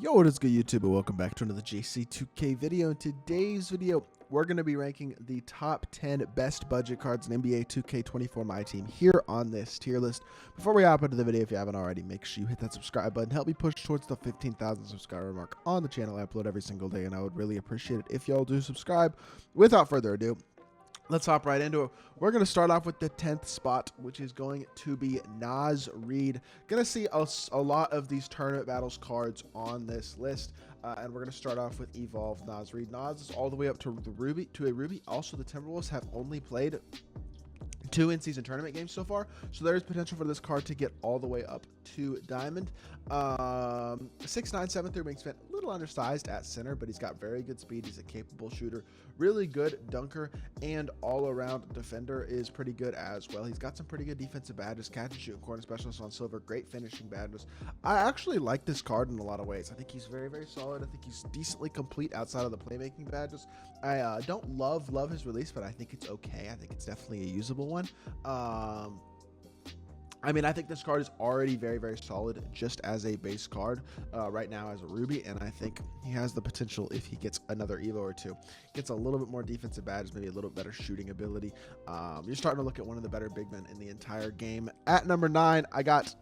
Yo, what is good, YouTube, and welcome back to another JC2K video. In today's video, we're going to be ranking the top 10 best budget cards in NBA 2K24 MyTEAM here on this tier list. Before we hop into the video, if you haven't already, make sure you hit that subscribe button. Help me push towards the 15,000 subscriber mark on the channel. I upload every single day, and I would really appreciate it if y'all do subscribe. Without further ado, let's hop right into it. We're going to start off with the 10th spot, which is going to be Naz Reid. Going to see a lot of these tournament battles cards on this list. And we're going to start off with Evolve Naz Reid. Naz is all the way up to a Ruby. Also, the Timberwolves have only played 2 in-season tournament games so far, so there is potential for this card to get all the way up to Diamond. 6'9", 7'3" wingspan, a little undersized at center, but he's got very good speed. He's a capable shooter, really good dunker, and all-around defender is pretty good as well. He's got some pretty good defensive badges, catch and shoot, corner specialist on silver, great finishing badges. I actually like this card in a lot of ways. I think he's very, very solid. I think he's decently complete outside of the playmaking badges. I don't love his release, but I think it's okay. I think it's definitely a usable one. I mean, I think this card is already very, very solid just as a base card right now as a Ruby, and I think he has the potential, if he gets another Evo or two, gets a little bit more defensive badges, maybe a little better shooting ability. You're starting to look at one of the better big men in the entire game. At number 9, I got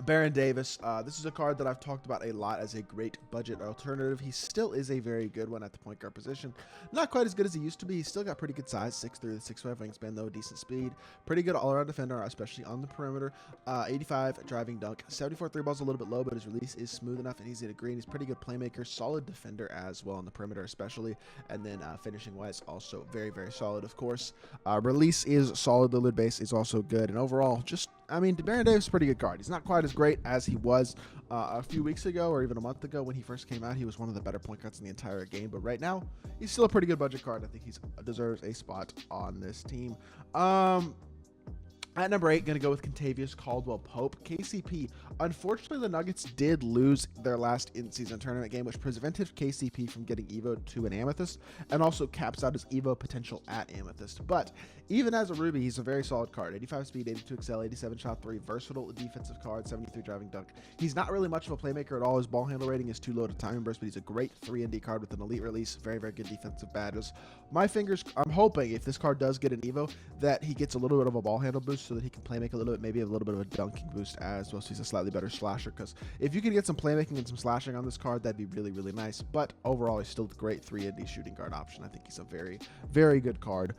Baron Davis. This is a card that I've talked about a lot as a great budget alternative. He still is a very good one at the point guard position. Not quite as good as he used to be. He's still got pretty good size, 6'3", 6'5" wingspan though, decent speed, pretty good all-around defender, especially on the perimeter. 85 driving dunk, 74 3 balls, a little bit low, but his release is smooth enough and easy to green. He's pretty good playmaker, solid defender as well on the perimeter especially, and then finishing wise also very, very solid. Of course, release is solid, the lid base is also good, and overall just, I mean, Baron Davis is a pretty good card. He's not quite as great as he was a few weeks ago or even a month ago when he first came out. He was one of the better point guards in the entire game, but right now he's still a pretty good budget card. I think he deserves a spot on this team. At number 8, going to go with Kentavious Caldwell-Pope. KCP. Unfortunately, the Nuggets did lose their last in-season tournament game, which prevented KCP from getting Evo to an Amethyst, and also caps out his Evo potential at Amethyst. But even as a Ruby, he's a very solid card. 85 speed, 82 excel, 87 shot 3, versatile defensive card, 73 driving dunk. He's not really much of a playmaker at all. His ball handle rating is too low to time burst, but he's a great 3-and-D card with an elite release. Very, very good defensive badges. I'm hoping if this card does get an Evo, that he gets a little bit of a ball handle boost so that he can play make a little bit, maybe a little bit of a dunking boost as well. So he's a slightly better slasher, because if you could get some playmaking and some slashing on this card, that'd be really, really nice. But overall, he's still a great 3-and-D shooting guard option. I think he's a very, very good card.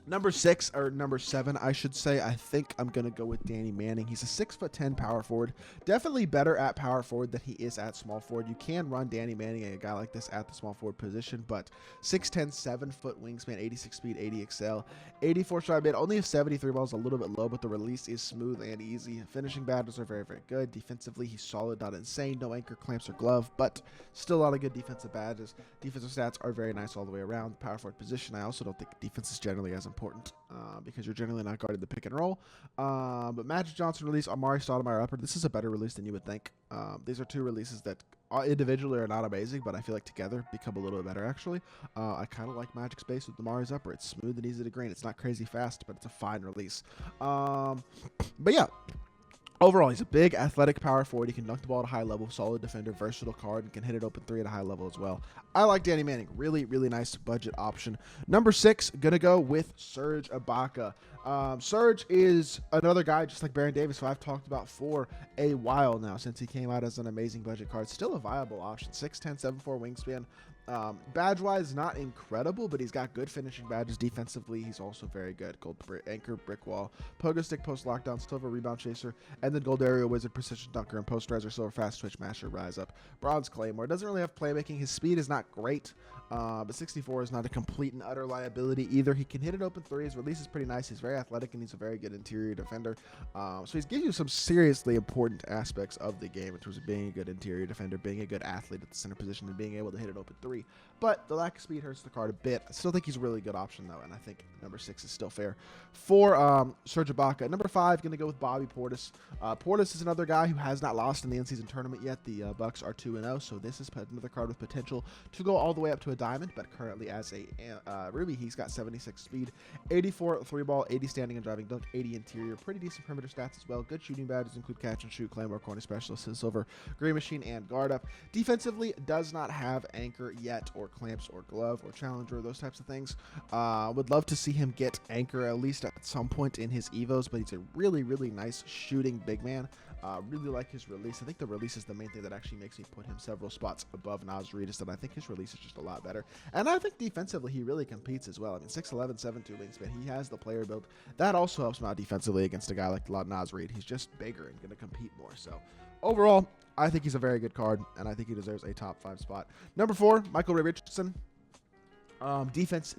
Number 6, or number 7, I should say, I think I'm going to go with Danny Manning. He's a 6'10" power forward. Definitely better at power forward than he is at small forward. You can run Danny Manning, a guy like this, at the small forward position, but 6'10", 7-foot wingspan, 86 speed, 80 excel, 84 stride mid, only a 73 balls, a little bit low, but the release is smooth and easy. Finishing badges are very, very good. Defensively, he's solid, not insane. No anchor, clamps, or glove, but still a lot of good defensive badges. Defensive stats are very nice all the way around. Power forward position, I also don't think defense is generally as important because you're generally not guarding the pick and roll. But Magic Johnson release, Amari Stoudemire upper. This is a better release than you would think. These are two releases that individually are not amazing, but I feel like together become a little bit better actually. I kind of like Magic's base with Amari's upper. It's smooth and easy to green. It's not crazy fast, but it's a fine release. But yeah. Overall, he's a big, athletic power forward. He can dunk the ball at a high level, solid defender, versatile card, and can hit it open 3 at a high level as well. I like Danny Manning. Really, really nice budget option. Number 6, going to go with Serge Ibaka. Serge is another guy just like Baron Davis, who I've talked about for a while now since he came out as an amazing budget card. Still a viable option. 6'10", 7'4" wingspan. Badge-wise, not incredible, but he's got good finishing badges. Defensively, he's also very good. Gold anchor, brick wall, pogo stick, post lockdown, silver rebound chaser, and then gold area wizard, precision dunker, and posterizer, silver fast twitch, masher, rise up. Bronze claymore. Doesn't really have playmaking. His speed is not great, but 64 is not a complete and utter liability either. He can hit it open 3. His release is pretty nice. He's very athletic, and he's a very good interior defender. So he's giving you some seriously important aspects of the game in terms of being a good interior defender, being a good athlete at the center position, and being able to hit it open 3. 3. But the lack of speed hurts the card a bit. I still think he's a really good option, though, and I think number 6 is still fair. For Serge Ibaka, number 5, going to go with Bobby Portis. Portis is another guy who has not lost in the in-season tournament yet. The Bucks are 2-0, so this is another card with potential to go all the way up to a diamond, but currently as a Ruby, he's got 76 speed, 84 3-ball, 80 standing and driving dunk, 80 interior, pretty decent perimeter stats as well. Good shooting badges include catch and shoot, claymore, corner specialist, silver, green machine, and guard up. Defensively, does not have anchor yet, or clamps, or glove, or challenger, those types of things. Would love to see him get anchor at least at some point in his evos, but he's a really, really nice shooting big man. Really like his release. I think the release is the main thing that actually makes me put him several spots above Naz Reid, is that I think his release is just a lot better. And I think defensively he really competes as well. I mean, 6'11", 7'2" wingspan. He has the player build. That also helps him out defensively against a guy like Naz Reid. He's just bigger and going to compete more. So overall, I think he's a very good card, and I think he deserves a top 5 spot. Number 4, Michael Ray Richardson. Defense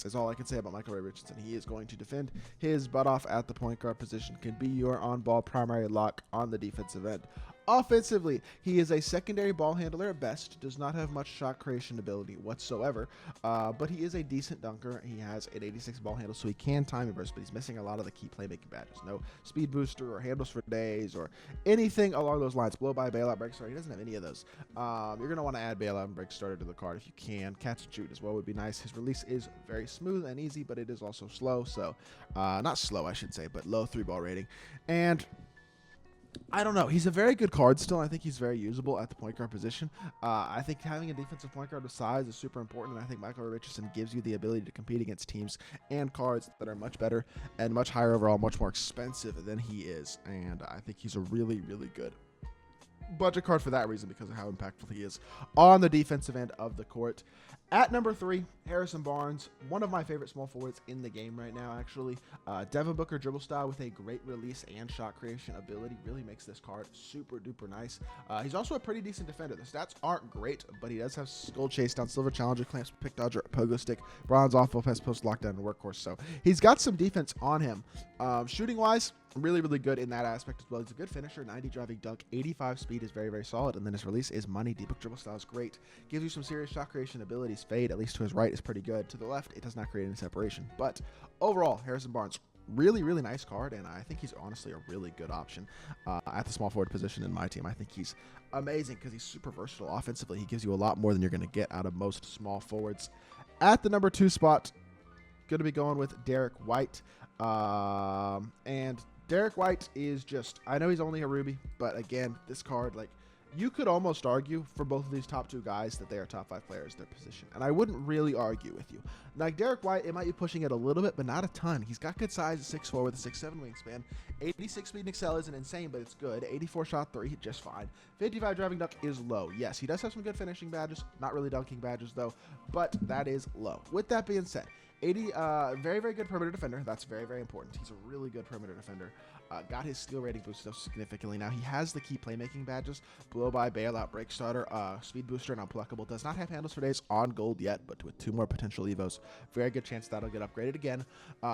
is all I can say about Michael Ray Richardson. He is going to defend his butt off at the point guard position, can be your on-ball primary lock on the defensive end. Offensively, he is a secondary ball handler at best, does not have much shot creation ability whatsoever, but he is a decent dunker. He has an 86 ball handle, so he can time burst, but he's missing a lot of the key playmaking badges. No speed booster or handles for days or anything along those lines. Blow by, bailout, break starter. He doesn't have any of those. You're going to want to add bailout and break starter to the card if you can. Catch and shoot as well would be nice. His release is very smooth and easy, but it is also slow, so not slow, I should say, but low 3-ball rating. And I don't know. He's a very good card still. I think he's very usable at the point guard position. I think having a defensive point guard with size is super important, and I think Michael Richardson gives you the ability to compete against teams and cards that are much better and much higher overall, much more expensive than he is, and I think he's a really, really good budget card for that reason, because of how impactful he is on the defensive end of the court. At number 3, Harrison Barnes, one of my favorite small forwards in the game right now, actually. Devin Booker dribble style with a great release and shot creation ability really makes this card super duper nice. He's also a pretty decent defender. The stats aren't great, but he does have gold chase down, silver challenger, clamps, pick dodger, pogo stick, bronze off, pass, post, lockdown, and workhorse. So he's got some defense on him. Shooting wise, really, really good in that aspect as well. He's a good finisher, 90 driving dunk, 85 speed is very, very solid, and then his release is money. Deep dribble style is great. Gives you some serious shot creation abilities. Fade, at least to his right, is pretty good. To the left, it does not create any separation. But overall, Harrison Barnes, really, really nice card, and I think he's honestly a really good option at the small forward position in my team. I think he's amazing because he's super versatile offensively. He gives you a lot more than you're going to get out of most small forwards. At the number 2 spot, going to be going with Derek White. And Derek White is just, I know he's only a Ruby, but again, this card, like, you could almost argue for both of these top 2 guys that they are top 5 players in their position. And I wouldn't really argue with you. Like Derek White, it might be pushing it a little bit, but not a ton. He's got good size at 6'4" with a 6'7" wingspan. 86 speed and excel isn't insane, but it's good. 84 shot 3, just fine. 55 driving dunk is low. Yes, he does have some good finishing badges. Not really dunking badges, though, but that is low. With that being said, very, very good perimeter defender. That's very, very important. He's a really good perimeter defender. Got his steal rating boosted up significantly. Now he has the key playmaking badges: blow by, bailout, break starter, speed booster, and unpluckable. Does not have handles for days on gold yet, but with 2 more potential evos, very good chance that'll get upgraded again.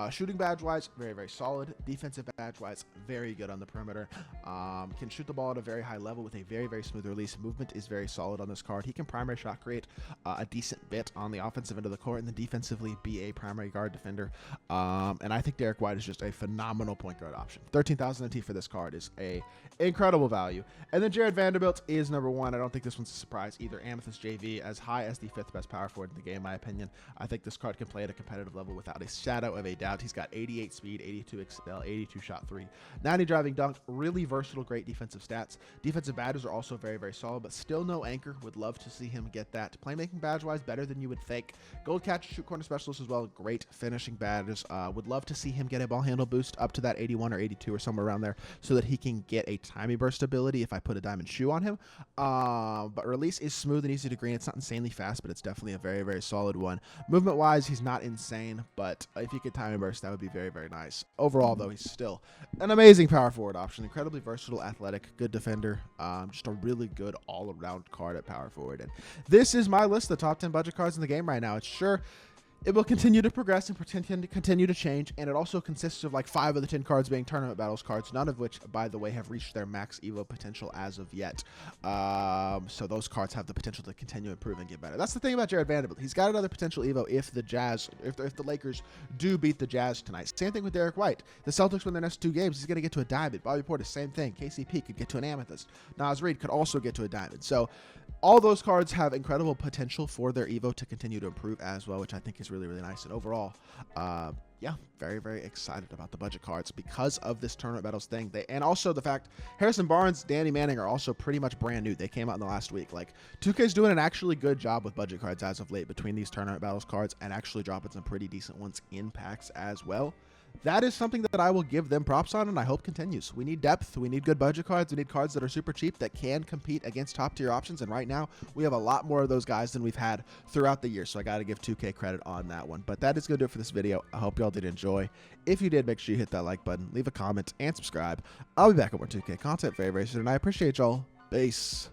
Shooting badge wise, very, very solid. Defensive badge wise, very good on the perimeter. Can shoot the ball at a very high level with a very, very smooth release. Movement is very solid on this card. He can primary shot create a decent bit on the offensive end of the court, and then defensively be a primary guard defender. And I think Derek White is just a phenomenal point guard option. 13,000 NT for this card is a incredible value. And then Jared Vanderbilt is number 1. I don't think this one's a surprise either. Amethyst JV, as high as the 5th best power forward in the game, in my opinion. I think this card can play at a competitive level without a shadow of a doubt. He's got 88 speed, 82 excel, 82 shot 3, 90 driving dunk, really versatile, great defensive stats. Defensive badges are also very, very solid, but still no anchor. Would love to see him get that. Playmaking badge-wise, better than you would think. Gold catch, shoot corner specialist as well, great finishing badges. Would love to see him get a ball handle boost up to that 81 or 82 or somewhere around there, so that he can get a timey burst ability if I put a diamond shoe on him. But release is smooth and easy to green. It's not insanely fast, but it's definitely a very, very solid one. Movement wise, he's not insane, but if you could timey burst, that would be very, very nice. Overall, though, he's still an amazing power forward option. Incredibly versatile, athletic, good defender. Just a really good all-around card at power forward. And this is my list of the top 10 budget cards in the game right now. It's sure It will continue to progress and continue to change, and it also consists of like 5 of the 10 cards being tournament battles cards, none of which, by the way, have reached their max Evo potential as of yet. So those cards have the potential to continue to improve and get better. That's the thing about Jared Vanderbilt. He's got another potential Evo if the Lakers do beat the Jazz tonight. Same thing with Derek White. The Celtics win their next 2 games. He's going to get to a diamond. Bobby Portis, same thing. KCP could get to an amethyst. Nas Reed could also get to a diamond. So all those cards have incredible potential for their Evo to continue to improve as well, which I think is really, really nice. And overall, yeah, very, very excited about the budget cards because of this tournament battles thing. And also the fact Harrison Barnes, Danny Manning are also pretty much brand new. They came out in the last week. Like 2K's doing an actually good job with budget cards as of late between these tournament battles cards and actually dropping some pretty decent ones in packs as well. That is something that I will give them props on, and I hope continues. We need depth. We need good budget cards. We need cards that are super cheap that can compete against top-tier options, and right now we have a lot more of those guys than we've had throughout the year, so I got to give 2K credit on that one. But that is going to do it for this video. I hope y'all did enjoy. If you did, make sure you hit that like button, leave a comment, and subscribe. I'll be back with more 2K content very, very soon, and I appreciate y'all. Peace.